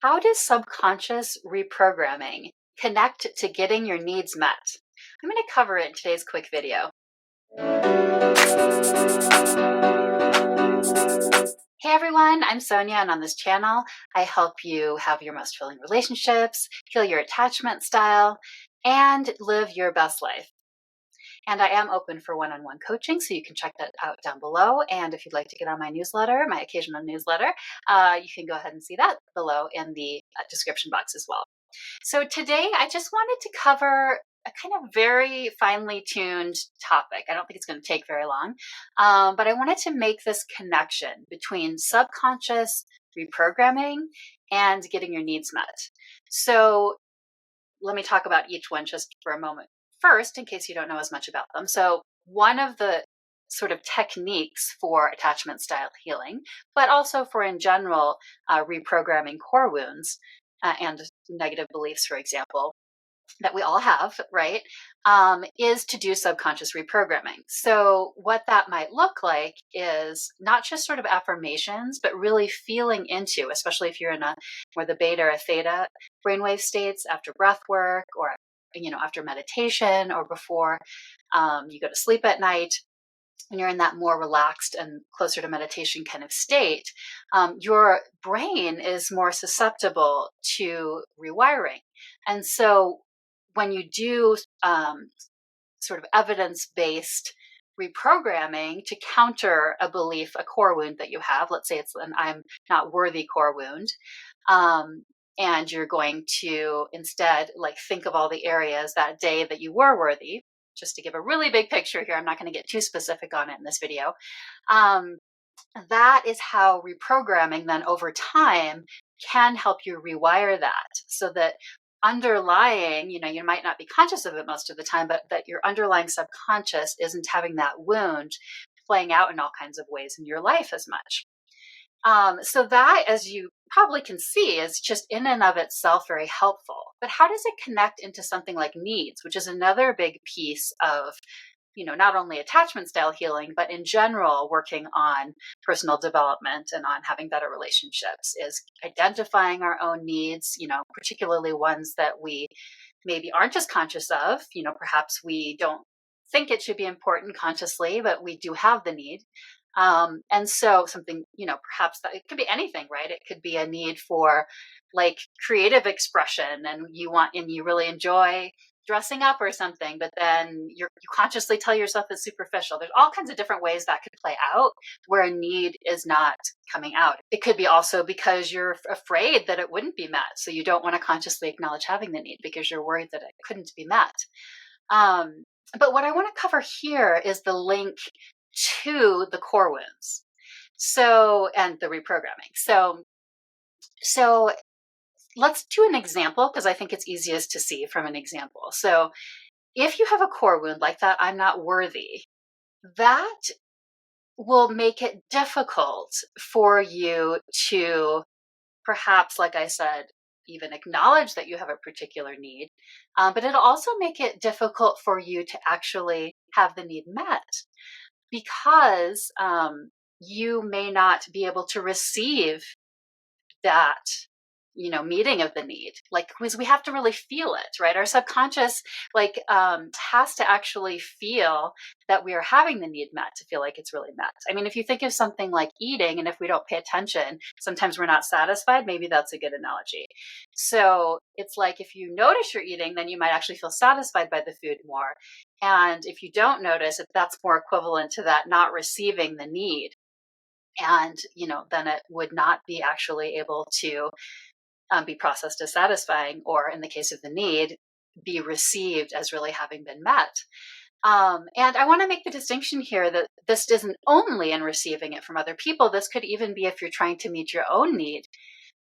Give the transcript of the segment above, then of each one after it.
How does subconscious reprogramming connect to getting your needs met? I'm going to cover it in today's quick video. Hey everyone, I'm Sonia, and on this channel, I help you have your most fulfilling relationships, heal your attachment style, and live your best life. And I am open for one-on-one coaching, so you can check that out down below. And if you'd like to get on my newsletter, my occasional newsletter, you can go ahead and see that below in the description box as well. So today, I just wanted to cover a kind of very finely tuned topic. I don't think it's going to take very long, but I wanted to make this connection between subconscious reprogramming and getting your needs met. So let me talk about each one just for a moment first, in case you don't know as much about them. So one of the sort of techniques for attachment style healing, but also for in general reprogramming core wounds and negative beliefs, for example, that we all have, right, is to do subconscious reprogramming. So what that might look like is not just sort of affirmations, but really feeling into, especially if you're in a more the beta or theta brainwave states after breath work or after meditation or before you go to sleep at night. When you're in that more relaxed and closer to meditation kind of state, your brain is more susceptible to rewiring. And so when you do sort of evidence-based reprogramming to counter a belief, a core wound that you have, let's say it's an I'm not worthy core wound, and you're going to instead think of all the areas that day that you were worthy. Just to give a really big picture here, I'm not going to get too specific on it in this video. That is how reprogramming then over time can help you rewire that so that underlying, you might not be conscious of it most of the time, but that your underlying subconscious isn't having that wound playing out in all kinds of ways in your life as much. So that, as you probably can see, is just in and of itself very helpful. But how does it connect into something like needs, which is another big piece of, not only attachment style healing, but in general, working on personal development and on having better relationships, is identifying our own needs, particularly ones that we maybe aren't as conscious of. Perhaps we don't think it should be important consciously, but we do have the need. And so something, perhaps that it could be anything, right? It could be a need for creative expression, and you really enjoy dressing up or something, but then you consciously tell yourself it's superficial. There's all kinds of different ways that could play out where a need is not coming out. It could be also because you're afraid that it wouldn't be met. So you don't want to consciously acknowledge having the need because you're worried that it couldn't be met. But what I want to cover here is the link to the core wounds. And the reprogramming. So let's do an example, because I think it's easiest to see from an example. So if you have a core wound like that, I'm not worthy, that will make it difficult for you to perhaps, like I said, even acknowledge that you have a particular need, but it'll also make it difficult for you to actually have the need met, because you may not be able to receive that, meeting of the need, because we have to really feel it, right? Our subconscious has to actually feel that we are having the need met to feel like it's really met. I mean, if you think of something like eating, and if we don't pay attention, sometimes we're not satisfied. Maybe that's a good analogy. So it's like, if you notice you're eating, then you might actually feel satisfied by the food more. And if you don't notice it, that's more equivalent to that not receiving the need. And, then it would not be actually able to be processed as satisfying, or in the case of the need, be received as really having been met. And I want to make the distinction here that this isn't only in receiving it from other people. This could even be if you're trying to meet your own need,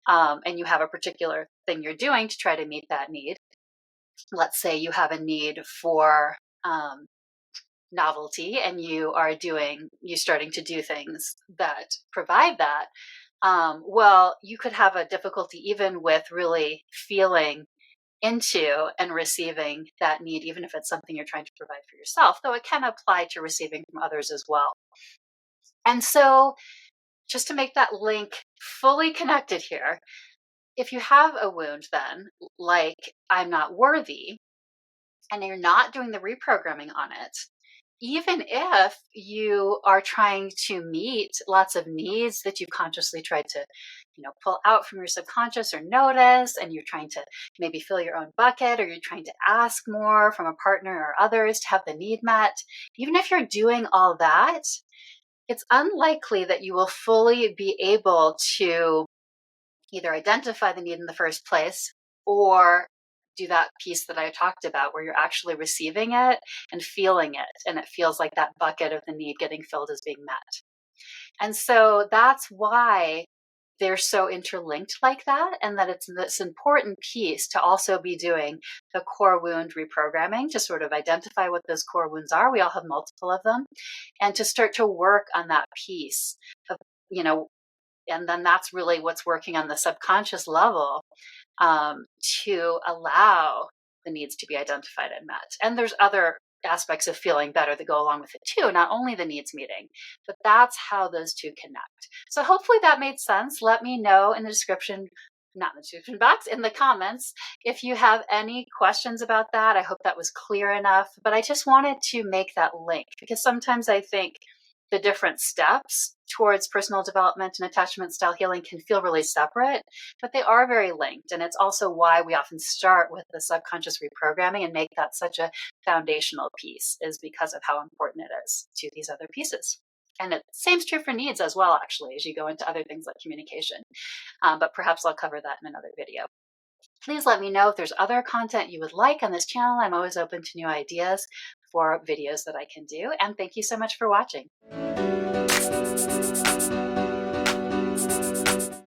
and you have a particular thing you're doing to try to meet that need. Let's say you have a need for novelty, and you're starting to do things that provide that. Well, you could have a difficulty even with really feeling into and receiving that need, even if it's something you're trying to provide for yourself, though it can apply to receiving from others as well. And so just to make that link fully connected here, if you have a wound then, like I'm not worthy, and you're not doing the reprogramming on it, even if you are trying to meet lots of needs that you've consciously tried to, pull out from your subconscious or notice, and you're trying to maybe fill your own bucket, or you're trying to ask more from a partner or others to have the need met, even if you're doing all that, it's unlikely that you will fully be able to either identify the need in the first place or do that piece that I talked about where you're actually receiving it and feeling it. And it feels like that bucket of the need getting filled is being met. And so that's why they're so interlinked like that. And that it's this important piece to also be doing the core wound reprogramming to sort of identify what those core wounds are. We all have multiple of them. And to start to work on that piece of, and then that's really what's working on the subconscious level to allow the needs to be identified and met. And there's other aspects of feeling better that go along with it too, not only the needs meeting, but that's how those two connect. So hopefully that made sense. Let me know in the description, not in the description box, in the comments, if you have any questions about that. I hope that was clear enough, but I just wanted to make that link because sometimes I think the different steps towards personal development and attachment style healing can feel really separate, but they are very linked. And it's also why we often start with the subconscious reprogramming and make that such a foundational piece, is because of how important it is to these other pieces. And the same is true for needs as well, actually, as you go into other things like communication. But perhaps I'll cover that in another video. Please let me know if there's other content you would like on this channel. I'm always open to new ideas for videos that I can do. And thank you so much for watching.